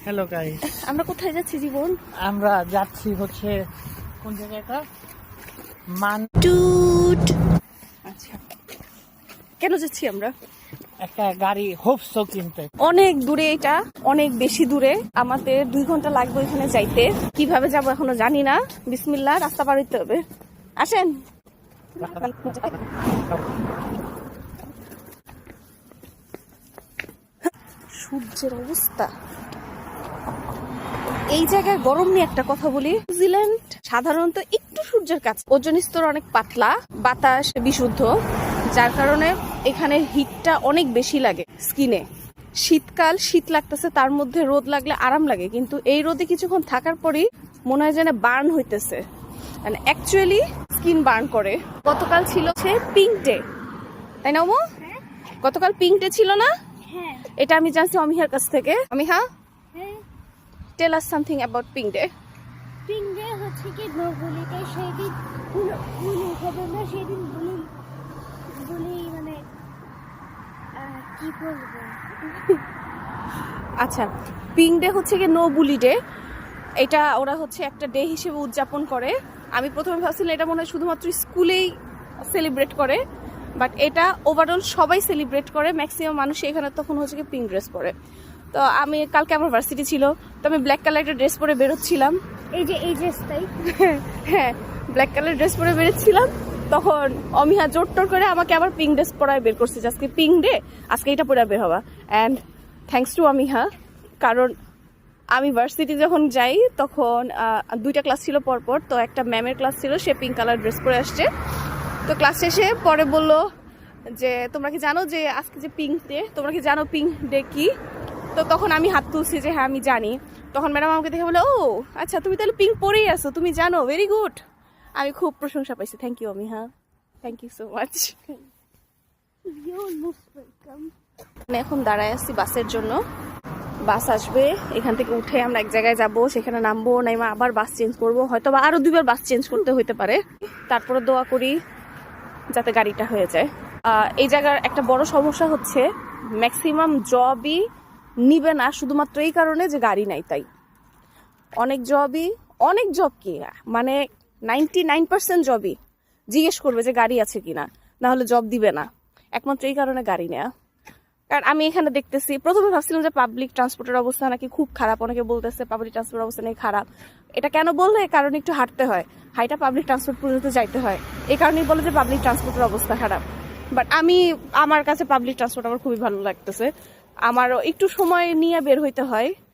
Hello guys, আমরা কোথায় যাচ্ছি জীবন? আমরা যাচ্ছি হচ্ছে কোন জায়গাটা টুট। আচ্ছা, কেন যাচ্ছি আমরা? একটা গাড়ি হোপসো কিনতে। অনেক দূরে, এটা অনেক বেশি দূরে। আমাদের 2 ঘন্টা লাগবে এখানে যাইতে। কিভাবে যাব এখনো জানি না। বিসমিল্লাহ, রাস্তা পার হইতে হবে। আসেন। সূর্যের অবস্থা, এই জায়গায় গরম নিয়ে একটা কথা বলি। নিউজিল্যান্ড সাধারণত একটু সূর্যের কাছে, ওজোন স্তর অনেক পাতলা, বাতাস বিশুদ্ধ, যার কারণে এখানে হিটটা অনেক বেশি লাগে স্কিনে। শীতকাল, শীত লাগতেছে, তার মধ্যে রোদ লাগলে আরাম লাগে, কিন্তু এই রোদে কিছুক্ষণ থাকার পরই মনে হয় যেন বার্ন হইতেছে, মানে অ্যাকচুয়ালি স্কিন বার্ন করে। গতকাল ছিল পিঙ্ক ডে, তাই না? গতকাল পিঙ্ক ডে ছিল না? এটা আমি জানছি অমিহার কাছ থেকে। অমিহা, tell us something about Pink Day. Pink day হচ্ছে কি নবুলিতে সেদিন বুলি হবে না, সেদিন বুলি মানে কি বলবো। আচ্ছা, পিঙ্ক ডে হচ্ছে কি নো বুলি ডে। এটা ওরা হচ্ছে একটা ডে হিসেবে উদযাপন করে। আমি প্রথমে ভাবছিলাম এটা মনে হয় শুধুমাত্র স্কুলেই সেলিব্রেট করে, বাট এটা ওভারঅল সবাই সেলিব্রেট করে। ম্যাক্সিমাম মানুষ এখানে তখন হচ্ছে কি পিঙ্ক ড্রেস পরে। তো আমি কালকে আমার ভার্সিটি ছিল, তো আমি ব্ল্যাক কালারের ড্রেস পরে বেরোচ্ছিলাম। এই ড্রেসটাই, হ্যাঁ, ব্ল্যাক কালার ড্রেস পরে বেরোচ্ছিলাম, তখন অমিহা জোর টোর করে আমাকে আবার পিঙ্ক ড্রেস পরায় বের করছে, আজকে পিঙ্ক ডে, আজকে এটা পরে বের হওয়া। অ্যান্ড থ্যাঙ্কস টু অমিহা, কারণ আমি ভার্সিটি যখন যাই তখন 2টা ক্লাস ছিল পরপর, তো একটা ম্যামের ক্লাস ছিল, সে পিঙ্ক কালার ড্রেস পরে আসছে। তো ক্লাস শেষে পরে বললো যে তোমরা কি জানো যে আজকে যে পিঙ্ক ডে, তোমরা কি জানো পিঙ্ক ডে কি? তো তখন আমি হাত তুলছি যে হ্যাঁ আমি জানি। তখন ম্যাডাম আমাকে দেখে বলে, ও আচ্ছা তুমি তাহলে পিঙ্ক পরেই আসো, তুমি জানো, ভেরি গুড। আমি খুব প্রশংসা পাইছি। থ্যাংক ইউ অমিহা, থ্যাংক ইউ সো মাচ। এখন দাঁড়ায় আছি বাসের জন্য। বাস আসবে, এখান থেকে উঠে আমরা এক জায়গায় যাব, সেখানে নামবো, নাইমা আবার বাস চেঞ্জ করবো, হয়তো বা আরো 2বার বাস চেঞ্জ করতে হইতে পারে। তারপরে দোয়া করি যাতে গাড়িটা হয়ে যায়। এই জায়গার একটা বড় সমস্যা হচ্ছে ম্যাক্সিমাম জবই নিবে না, শুধুমাত্র এই কারণে যে গাড়ি নাই। তাই অনেক জব কি মানে 99% জবই জিজ্ঞেস করবে যে গাড়ি আছে কিনা, না হলে জব দিবে না, একমাত্র এই কারণে গাড়ি নেয়া। কারণ আমি এখানে দেখতেছি, প্রথমে ভাবছিলাম যে পাবলিক ট্রান্সপোর্টের অবস্থা নাকি খুব খারাপ, অনেকে বলতেছে পাবলিক ট্রান্সপোর্টের অবস্থা নাকি খারাপ। এটা কেন বললে? কারণ একটু হাঁটতে হয়, হাইটা পাবলিক ট্রান্সপোর্ট পর্যন্ত যাইতে হয়, এই কারণেই বলে যে পাবলিক ট্রান্সপোর্টের অবস্থা খারাপ। বাট আমার কাছে পাবলিক ট্রান্সপোর্ট আমার খুবই ভালো লাগতেছে। আমারও একটু সময় নিয়ে বের হইতে হয়,